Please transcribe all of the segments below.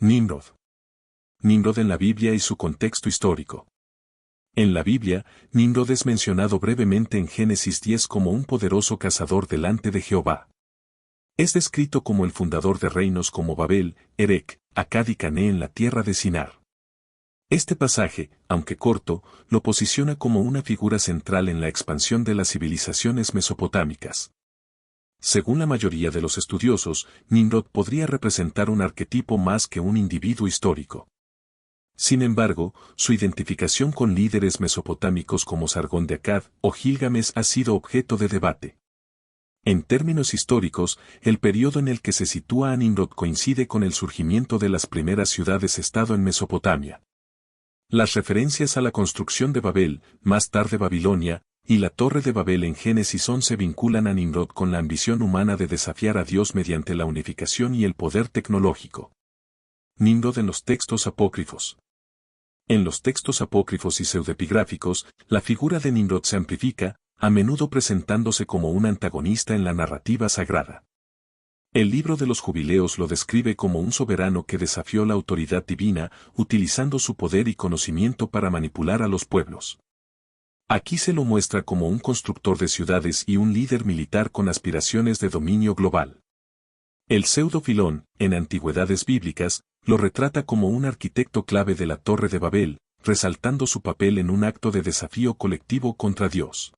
Nimrod. Nimrod en la Biblia y su contexto histórico. En la Biblia, Nimrod es mencionado brevemente en Génesis 10 como un poderoso cazador delante de Jehová. Es descrito como el fundador de reinos como Babel, Erec, Accad y Cané en la tierra de Sinar. Este pasaje, aunque corto, lo posiciona como una figura central en la expansión de las civilizaciones mesopotámicas. Según la mayoría de los estudiosos, Nimrod podría representar un arquetipo más que un individuo histórico. Sin embargo, su identificación con líderes mesopotámicos como Sargón de Accad o Gilgamesh ha sido objeto de debate. En términos históricos, el periodo en el que se sitúa a Nimrod coincide con el surgimiento de las primeras ciudades-estado en Mesopotamia. Las referencias a la construcción de Babel, más tarde Babilonia, y la Torre de Babel en Génesis 11 vinculan a Nimrod con la ambición humana de desafiar a Dios mediante la unificación y el poder tecnológico. Nimrod en los textos apócrifos. En los textos apócrifos y pseudepigráficos, la figura de Nimrod se amplifica, a menudo presentándose como un antagonista en la narrativa sagrada. El libro de los Jubileos lo describe como un soberano que desafió la autoridad divina, utilizando su poder y conocimiento para manipular a los pueblos. Aquí se lo muestra como un constructor de ciudades y un líder militar con aspiraciones de dominio global. El pseudo-Filón, en Antigüedades Bíblicas, lo retrata como un arquitecto clave de la Torre de Babel, resaltando su papel en un acto de desafío colectivo contra Dios.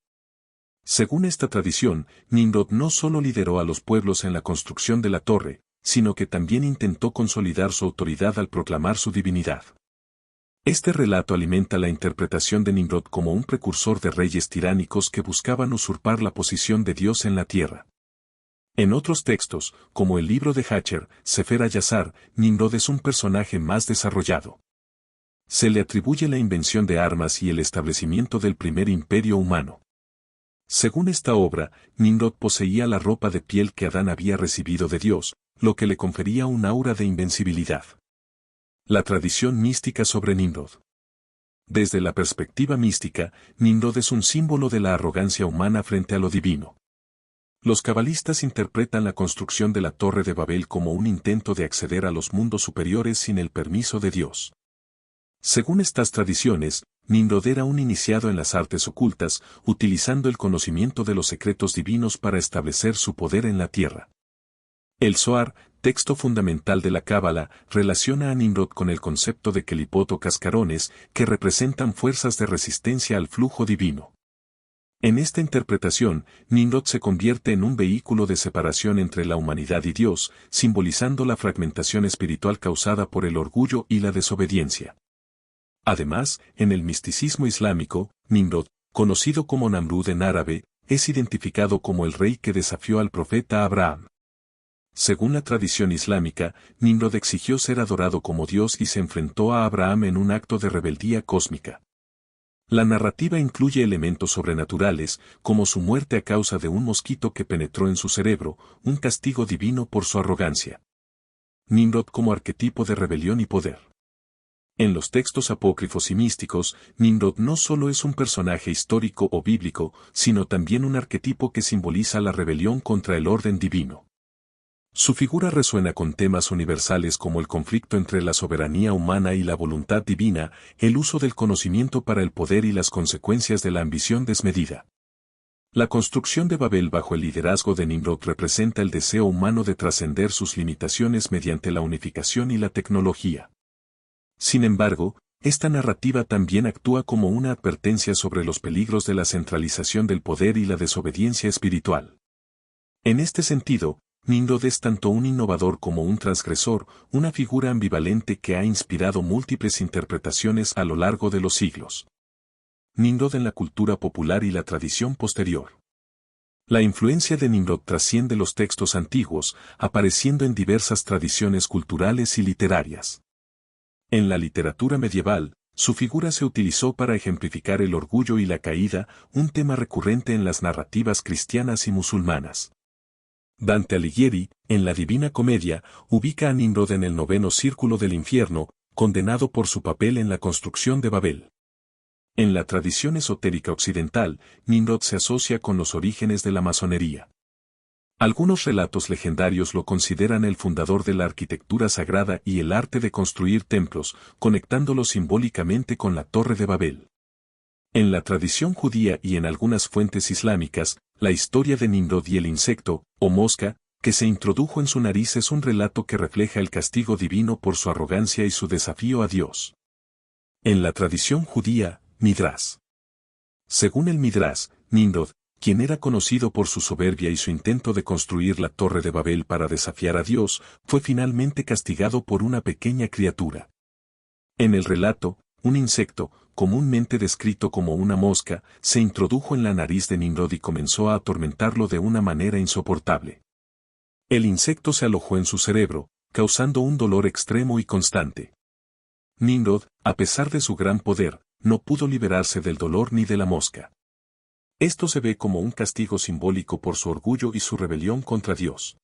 Según esta tradición, Nimrod no solo lideró a los pueblos en la construcción de la torre, sino que también intentó consolidar su autoridad al proclamar su divinidad. Este relato alimenta la interpretación de Nimrod como un precursor de reyes tiránicos que buscaban usurpar la posición de Dios en la tierra. En otros textos, como el libro de Hacher, Sefer Hayazar, Nimrod es un personaje más desarrollado. Se le atribuye la invención de armas y el establecimiento del primer imperio humano. Según esta obra, Nimrod poseía la ropa de piel que Adán había recibido de Dios, lo que le confería un aura de invencibilidad. La tradición mística sobre Nimrod. Desde la perspectiva mística, Nimrod es un símbolo de la arrogancia humana frente a lo divino. Los cabalistas interpretan la construcción de la Torre de Babel como un intento de acceder a los mundos superiores sin el permiso de Dios. Según estas tradiciones, Nimrod era un iniciado en las artes ocultas, utilizando el conocimiento de los secretos divinos para establecer su poder en la tierra. El Zohar, texto fundamental de la Cábala, relaciona a Nimrod con el concepto de Kelipot o cascarones, que representan fuerzas de resistencia al flujo divino. En esta interpretación, Nimrod se convierte en un vehículo de separación entre la humanidad y Dios, simbolizando la fragmentación espiritual causada por el orgullo y la desobediencia. Además, en el misticismo islámico, Nimrod, conocido como Namrud en árabe, es identificado como el rey que desafió al profeta Abraham. Según la tradición islámica, Nimrod exigió ser adorado como Dios y se enfrentó a Abraham en un acto de rebeldía cósmica. La narrativa incluye elementos sobrenaturales, como su muerte a causa de un mosquito que penetró en su cerebro, un castigo divino por su arrogancia. Nimrod como arquetipo de rebelión y poder. En los textos apócrifos y místicos, Nimrod no solo es un personaje histórico o bíblico, sino también un arquetipo que simboliza la rebelión contra el orden divino. Su figura resuena con temas universales como el conflicto entre la soberanía humana y la voluntad divina, el uso del conocimiento para el poder y las consecuencias de la ambición desmedida. La construcción de Babel bajo el liderazgo de Nimrod representa el deseo humano de trascender sus limitaciones mediante la unificación y la tecnología. Sin embargo, esta narrativa también actúa como una advertencia sobre los peligros de la centralización del poder y la desobediencia espiritual. En este sentido, Nimrod es tanto un innovador como un transgresor, una figura ambivalente que ha inspirado múltiples interpretaciones a lo largo de los siglos. Nimrod en la cultura popular y la tradición posterior. La influencia de Nimrod trasciende los textos antiguos, apareciendo en diversas tradiciones culturales y literarias. En la literatura medieval, su figura se utilizó para ejemplificar el orgullo y la caída, un tema recurrente en las narrativas cristianas y musulmanas. Dante Alighieri, en la Divina Comedia, ubica a Nimrod en el 9º círculo del infierno, condenado por su papel en la construcción de Babel. En la tradición esotérica occidental, Nimrod se asocia con los orígenes de la masonería. Algunos relatos legendarios lo consideran el fundador de la arquitectura sagrada y el arte de construir templos, conectándolo simbólicamente con la Torre de Babel. En la tradición judía y en algunas fuentes islámicas, la historia de Nimrod y el insecto, o mosca, que se introdujo en su nariz es un relato que refleja el castigo divino por su arrogancia y su desafío a Dios. En la tradición judía, Midrash. Según el Midrash, Nimrod, quien era conocido por su soberbia y su intento de construir la Torre de Babel para desafiar a Dios, fue finalmente castigado por una pequeña criatura. En el relato, un insecto, comúnmente descrito como una mosca, se introdujo en la nariz de Nimrod y comenzó a atormentarlo de una manera insoportable. El insecto se alojó en su cerebro, causando un dolor extremo y constante. Nimrod, a pesar de su gran poder, no pudo liberarse del dolor ni de la mosca. Esto se ve como un castigo simbólico por su orgullo y su rebelión contra Dios.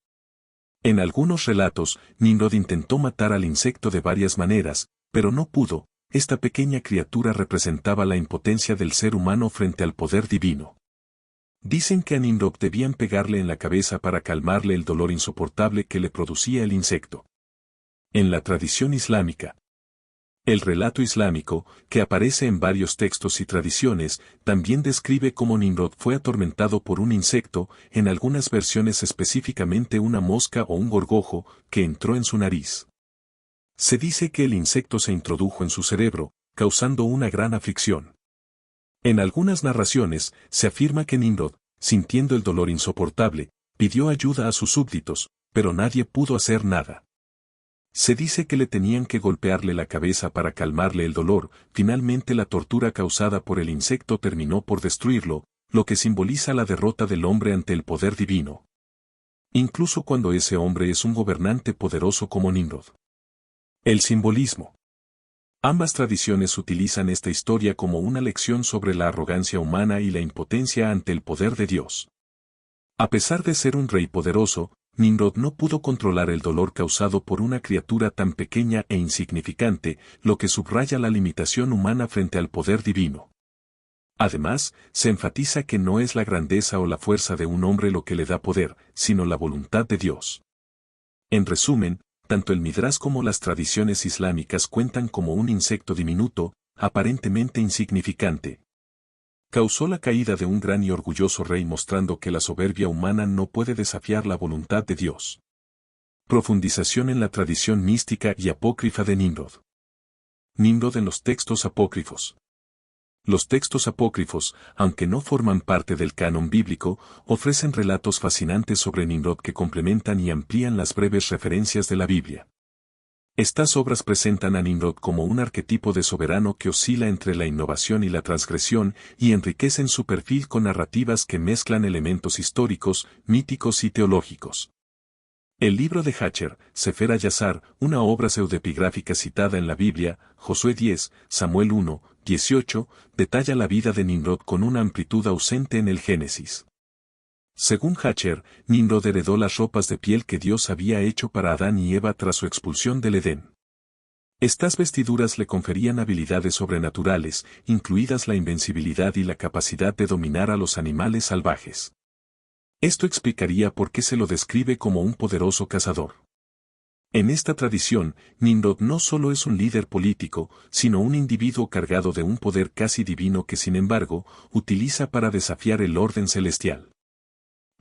En algunos relatos, Nimrod intentó matar al insecto de varias maneras, pero no pudo. Esta pequeña criatura representaba la impotencia del ser humano frente al poder divino. Dicen que a Nimrod debían pegarle en la cabeza para calmarle el dolor insoportable que le producía el insecto. En la tradición islámica, el relato islámico, que aparece en varios textos y tradiciones, también describe cómo Nimrod fue atormentado por un insecto, en algunas versiones específicamente una mosca o un gorgojo, que entró en su nariz. Se dice que el insecto se introdujo en su cerebro, causando una gran aflicción. En algunas narraciones, se afirma que Nimrod, sintiendo el dolor insoportable, pidió ayuda a sus súbditos, pero nadie pudo hacer nada. Se dice que le tenían que golpearle la cabeza para calmarle el dolor. Finalmente la tortura causada por el insecto terminó por destruirlo, lo que simboliza la derrota del hombre ante el poder divino. Incluso cuando ese hombre es un gobernante poderoso como Nimrod. El simbolismo. Ambas tradiciones utilizan esta historia como una lección sobre la arrogancia humana y la impotencia ante el poder de Dios. A pesar de ser un rey poderoso, Nimrod no pudo controlar el dolor causado por una criatura tan pequeña e insignificante, lo que subraya la limitación humana frente al poder divino. Además, se enfatiza que no es la grandeza o la fuerza de un hombre lo que le da poder, sino la voluntad de Dios. En resumen, tanto el Midrash como las tradiciones islámicas cuentan como un insecto diminuto, aparentemente insignificante. Causó la caída de un gran y orgulloso rey mostrando que la soberbia humana no puede desafiar la voluntad de Dios. Profundización en la tradición mística y apócrifa de Nimrod. Nimrod en los textos apócrifos. Los textos apócrifos, aunque no forman parte del canon bíblico, ofrecen relatos fascinantes sobre Nimrod que complementan y amplían las breves referencias de la Biblia. Estas obras presentan a Nimrod como un arquetipo de soberano que oscila entre la innovación y la transgresión y enriquecen su perfil con narrativas que mezclan elementos históricos, míticos y teológicos. El libro de Hacher, Sefer Hayazar, una obra pseudepigráfica citada en la Biblia, Josué 10, Samuel 1, 18, detalla la vida de Nimrod con una amplitud ausente en el Génesis. Según Hacher, Nimrod heredó las ropas de piel que Dios había hecho para Adán y Eva tras su expulsión del Edén. Estas vestiduras le conferían habilidades sobrenaturales, incluidas la invencibilidad y la capacidad de dominar a los animales salvajes. Esto explicaría por qué se lo describe como un poderoso cazador. En esta tradición, Nimrod no solo es un líder político, sino un individuo cargado de un poder casi divino que sin embargo, utiliza para desafiar el orden celestial.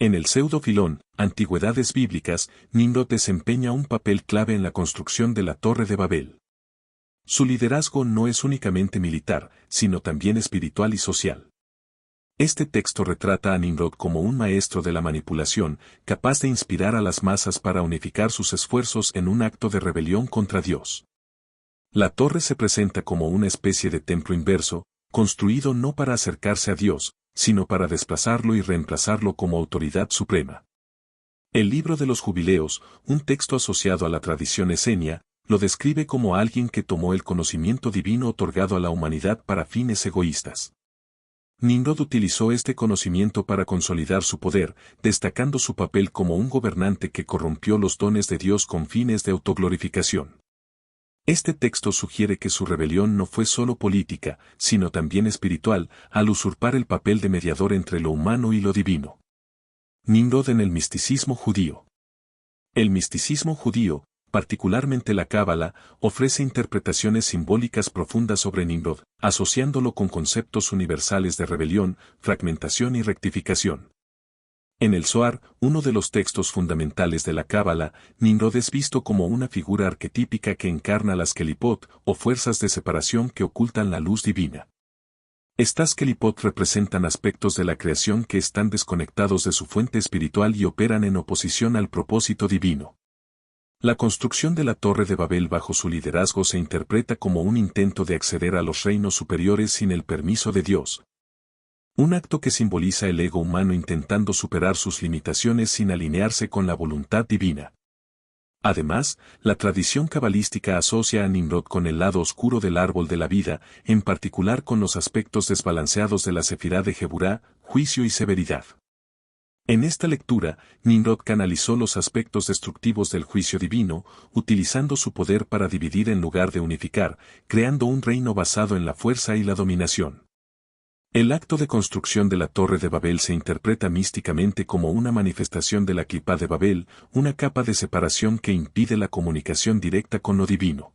En el pseudo-filón, Antigüedades bíblicas, Nimrod desempeña un papel clave en la construcción de la Torre de Babel. Su liderazgo no es únicamente militar, sino también espiritual y social. Este texto retrata a Nimrod como un maestro de la manipulación, capaz de inspirar a las masas para unificar sus esfuerzos en un acto de rebelión contra Dios. La torre se presenta como una especie de templo inverso, construido no para acercarse a Dios, sino para desplazarlo y reemplazarlo como autoridad suprema. El libro de los Jubileos, un texto asociado a la tradición esenia, lo describe como alguien que tomó el conocimiento divino otorgado a la humanidad para fines egoístas. Nimrod utilizó este conocimiento para consolidar su poder, destacando su papel como un gobernante que corrompió los dones de Dios con fines de autoglorificación. Este texto sugiere que su rebelión no fue solo política, sino también espiritual, al usurpar el papel de mediador entre lo humano y lo divino. Nimrod en el misticismo judío. El misticismo judío, particularmente la Cábala, ofrece interpretaciones simbólicas profundas sobre Nimrod, asociándolo con conceptos universales de rebelión, fragmentación y rectificación. En el Zohar, uno de los textos fundamentales de la Cábala, Nimrod es visto como una figura arquetípica que encarna las Kelipot, o fuerzas de separación que ocultan la luz divina. Estas Kelipot representan aspectos de la creación que están desconectados de su fuente espiritual y operan en oposición al propósito divino. La construcción de la Torre de Babel bajo su liderazgo se interpreta como un intento de acceder a los reinos superiores sin el permiso de Dios. Un acto que simboliza el ego humano intentando superar sus limitaciones sin alinearse con la voluntad divina. Además, la tradición cabalística asocia a Nimrod con el lado oscuro del árbol de la vida, en particular con los aspectos desbalanceados de la Sefirá de Geburá, juicio y severidad. En esta lectura, Nimrod canalizó los aspectos destructivos del juicio divino, utilizando su poder para dividir en lugar de unificar, creando un reino basado en la fuerza y la dominación. El acto de construcción de la Torre de Babel se interpreta místicamente como una manifestación de la Clipá de Babel, una capa de separación que impide la comunicación directa con lo divino.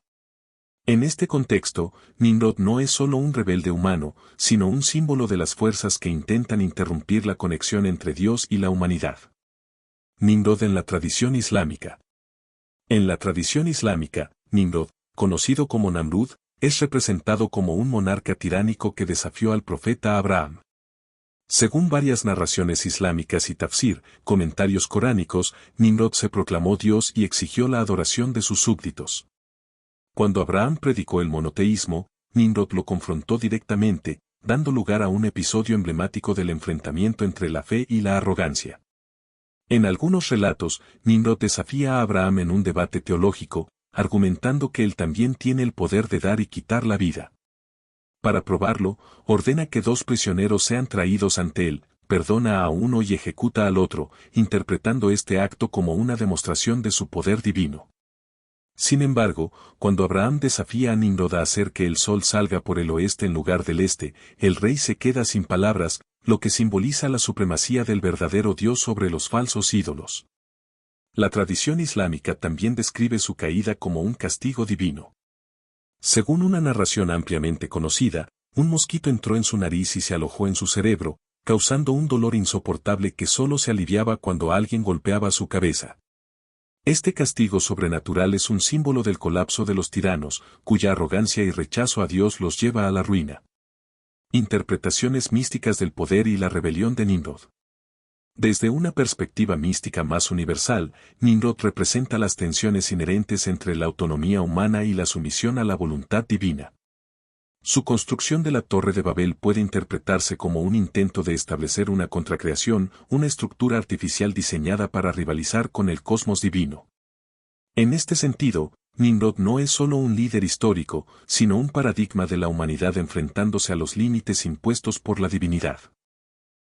En este contexto, Nimrod no es solo un rebelde humano, sino un símbolo de las fuerzas que intentan interrumpir la conexión entre Dios y la humanidad. Nimrod en la tradición islámica. En la tradición islámica, Nimrod, conocido como Namrud, es representado como un monarca tiránico que desafió al profeta Abraham. Según varias narraciones islámicas y tafsir, comentarios coránicos, Nimrod se proclamó Dios y exigió la adoración de sus súbditos. Cuando Abraham predicó el monoteísmo, Nimrod lo confrontó directamente, dando lugar a un episodio emblemático del enfrentamiento entre la fe y la arrogancia. En algunos relatos, Nimrod desafía a Abraham en un debate teológico, argumentando que él también tiene el poder de dar y quitar la vida. Para probarlo, ordena que 2 prisioneros sean traídos ante él, perdona a uno y ejecuta al otro, interpretando este acto como una demostración de su poder divino. Sin embargo, cuando Abraham desafía a Nimrod a hacer que el sol salga por el oeste en lugar del este, el rey se queda sin palabras, lo que simboliza la supremacía del verdadero Dios sobre los falsos ídolos. La tradición islámica también describe su caída como un castigo divino. Según una narración ampliamente conocida, un mosquito entró en su nariz y se alojó en su cerebro, causando un dolor insoportable que solo se aliviaba cuando alguien golpeaba su cabeza. Este castigo sobrenatural es un símbolo del colapso de los tiranos, cuya arrogancia y rechazo a Dios los lleva a la ruina. Interpretaciones místicas del poder y la rebelión de Nimrod. Desde una perspectiva mística más universal, Nimrod representa las tensiones inherentes entre la autonomía humana y la sumisión a la voluntad divina. Su construcción de la Torre de Babel puede interpretarse como un intento de establecer una contracreación, una estructura artificial diseñada para rivalizar con el cosmos divino. En este sentido, Nimrod no es solo un líder histórico, sino un paradigma de la humanidad enfrentándose a los límites impuestos por la divinidad.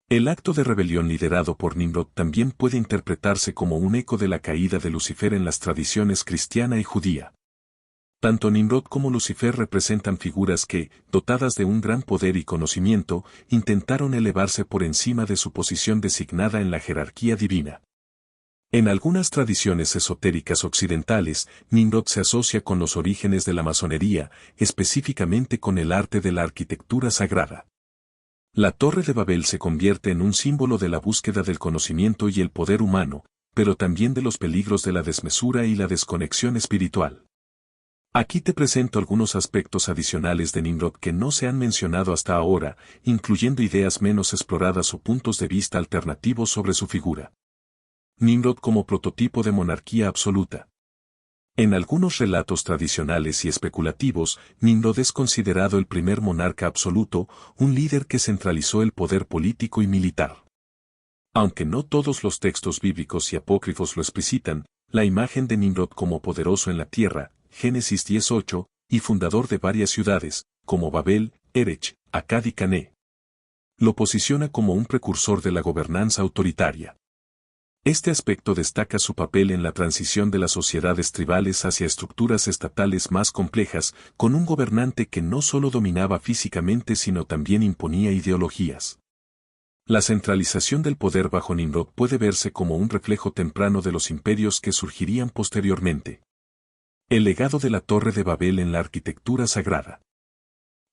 El acto de rebelión liderado por Nimrod también puede interpretarse como un eco de la caída de Lucifer en las tradiciones cristiana y judía. Tanto Nimrod como Lucifer representan figuras que, dotadas de un gran poder y conocimiento, intentaron elevarse por encima de su posición designada en la jerarquía divina. En algunas tradiciones esotéricas occidentales, Nimrod se asocia con los orígenes de la masonería, específicamente con el arte de la arquitectura sagrada. La Torre de Babel se convierte en un símbolo de la búsqueda del conocimiento y el poder humano, pero también de los peligros de la desmesura y la desconexión espiritual. Aquí te presento algunos aspectos adicionales de Nimrod que no se han mencionado hasta ahora, incluyendo ideas menos exploradas o puntos de vista alternativos sobre su figura. Nimrod como prototipo de monarquía absoluta. En algunos relatos tradicionales y especulativos, Nimrod es considerado el primer monarca absoluto, un líder que centralizó el poder político y militar. Aunque no todos los textos bíblicos y apócrifos lo explicitan, la imagen de Nimrod como poderoso en la tierra, Génesis 10:8, y fundador de varias ciudades, como Babel, Erech, Akkad y Cané, lo posiciona como un precursor de la gobernanza autoritaria. Este aspecto destaca su papel en la transición de las sociedades tribales hacia estructuras estatales más complejas, con un gobernante que no solo dominaba físicamente sino también imponía ideologías. La centralización del poder bajo Nimrod puede verse como un reflejo temprano de los imperios que surgirían posteriormente. El legado de la Torre de Babel en la arquitectura sagrada.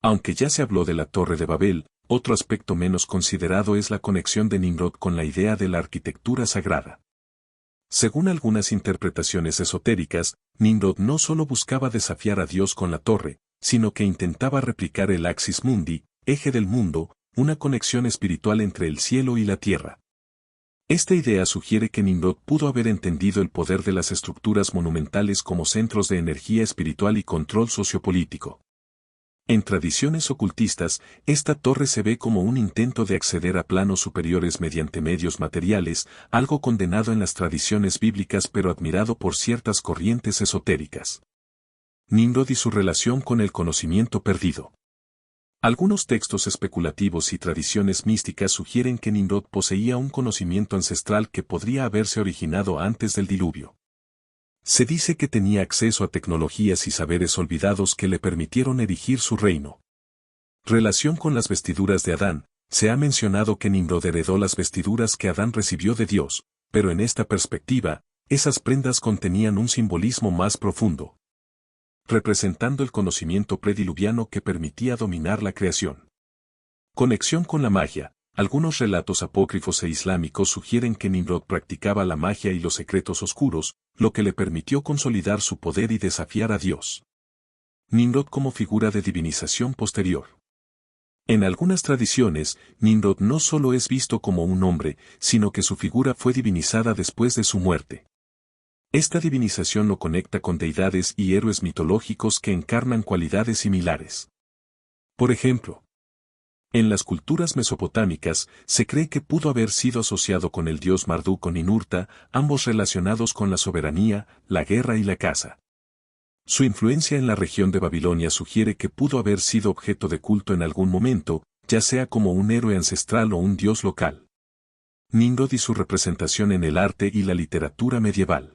Aunque ya se habló de la Torre de Babel, otro aspecto menos considerado es la conexión de Nimrod con la idea de la arquitectura sagrada. Según algunas interpretaciones esotéricas, Nimrod no solo buscaba desafiar a Dios con la torre, sino que intentaba replicar el Axis Mundi, eje del mundo, una conexión espiritual entre el cielo y la tierra. Esta idea sugiere que Nimrod pudo haber entendido el poder de las estructuras monumentales como centros de energía espiritual y control sociopolítico. En tradiciones ocultistas, esta torre se ve como un intento de acceder a planos superiores mediante medios materiales, algo condenado en las tradiciones bíblicas pero admirado por ciertas corrientes esotéricas. Nimrod y su relación con el conocimiento perdido. Algunos textos especulativos y tradiciones místicas sugieren que Nimrod poseía un conocimiento ancestral que podría haberse originado antes del diluvio. Se dice que tenía acceso a tecnologías y saberes olvidados que le permitieron erigir su reino. Relación con las vestiduras de Adán. Se ha mencionado que Nimrod heredó las vestiduras que Adán recibió de Dios, pero en esta perspectiva, esas prendas contenían un simbolismo más profundo, representando el conocimiento prediluviano que permitía dominar la creación. Conexión con la magia. Algunos relatos apócrifos e islámicos sugieren que Nimrod practicaba la magia y los secretos oscuros, lo que le permitió consolidar su poder y desafiar a Dios. Nimrod como figura de divinización posterior. En algunas tradiciones, Nimrod no solo es visto como un hombre, sino que su figura fue divinizada después de su muerte. Esta divinización lo conecta con deidades y héroes mitológicos que encarnan cualidades similares. Por ejemplo, en las culturas mesopotámicas, se cree que pudo haber sido asociado con el dios Marduk o Ninurta, ambos relacionados con la soberanía, la guerra y la caza. Su influencia en la región de Babilonia sugiere que pudo haber sido objeto de culto en algún momento, ya sea como un héroe ancestral o un dios local. Nimrod y su representación en el arte y la literatura medieval.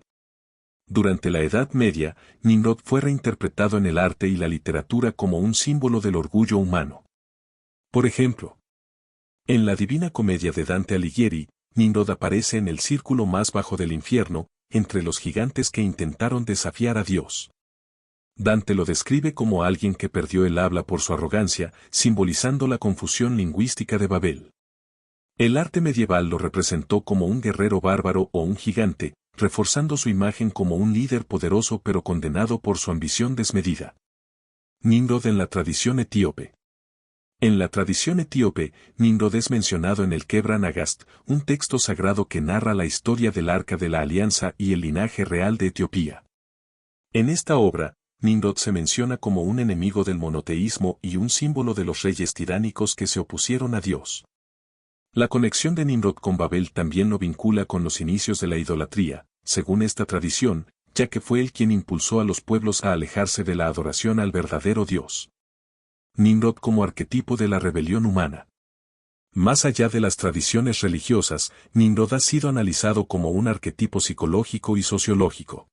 Durante la Edad Media, Nimrod fue reinterpretado en el arte y la literatura como un símbolo del orgullo humano. Por ejemplo, en la Divina Comedia de Dante Alighieri, Nimrod aparece en el círculo más bajo del infierno, entre los gigantes que intentaron desafiar a Dios. Dante lo describe como alguien que perdió el habla por su arrogancia, simbolizando la confusión lingüística de Babel. El arte medieval lo representó como un guerrero bárbaro o un gigante, reforzando su imagen como un líder poderoso pero condenado por su ambición desmedida. Nimrod en la tradición etíope. En la tradición etíope, Nimrod es mencionado en el Kebra Nagast, un texto sagrado que narra la historia del Arca de la Alianza y el linaje real de Etiopía. En esta obra, Nimrod se menciona como un enemigo del monoteísmo y un símbolo de los reyes tiránicos que se opusieron a Dios. La conexión de Nimrod con Babel también lo vincula con los inicios de la idolatría, según esta tradición, ya que fue él quien impulsó a los pueblos a alejarse de la adoración al verdadero Dios. Nimrod como arquetipo de la rebelión humana. Más allá de las tradiciones religiosas, Nimrod ha sido analizado como un arquetipo psicológico y sociológico.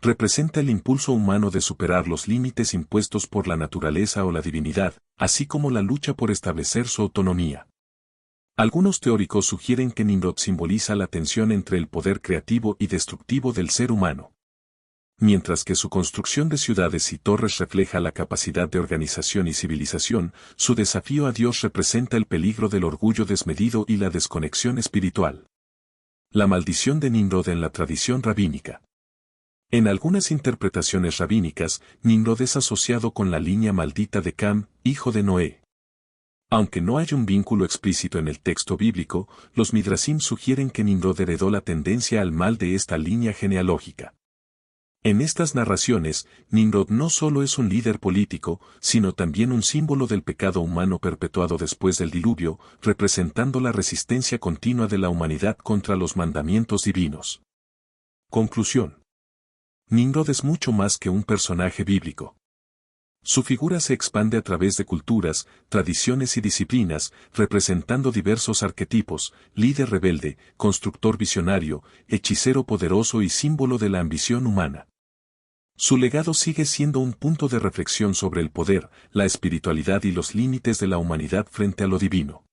Representa el impulso humano de superar los límites impuestos por la naturaleza o la divinidad, así como la lucha por establecer su autonomía. Algunos teóricos sugieren que Nimrod simboliza la tensión entre el poder creativo y destructivo del ser humano. Mientras que su construcción de ciudades y torres refleja la capacidad de organización y civilización, su desafío a Dios representa el peligro del orgullo desmedido y la desconexión espiritual. La maldición de Nimrod en la tradición rabínica. En algunas interpretaciones rabínicas, Nimrod es asociado con la línea maldita de Cam, hijo de Noé. Aunque no hay un vínculo explícito en el texto bíblico, los Midrashim sugieren que Nimrod heredó la tendencia al mal de esta línea genealógica. En estas narraciones, Nimrod no solo es un líder político, sino también un símbolo del pecado humano perpetuado después del diluvio, representando la resistencia continua de la humanidad contra los mandamientos divinos. Conclusión. Nimrod es mucho más que un personaje bíblico. Su figura se expande a través de culturas, tradiciones y disciplinas, representando diversos arquetipos: líder rebelde, constructor visionario, hechicero poderoso y símbolo de la ambición humana. Su legado sigue siendo un punto de reflexión sobre el poder, la espiritualidad y los límites de la humanidad frente a lo divino.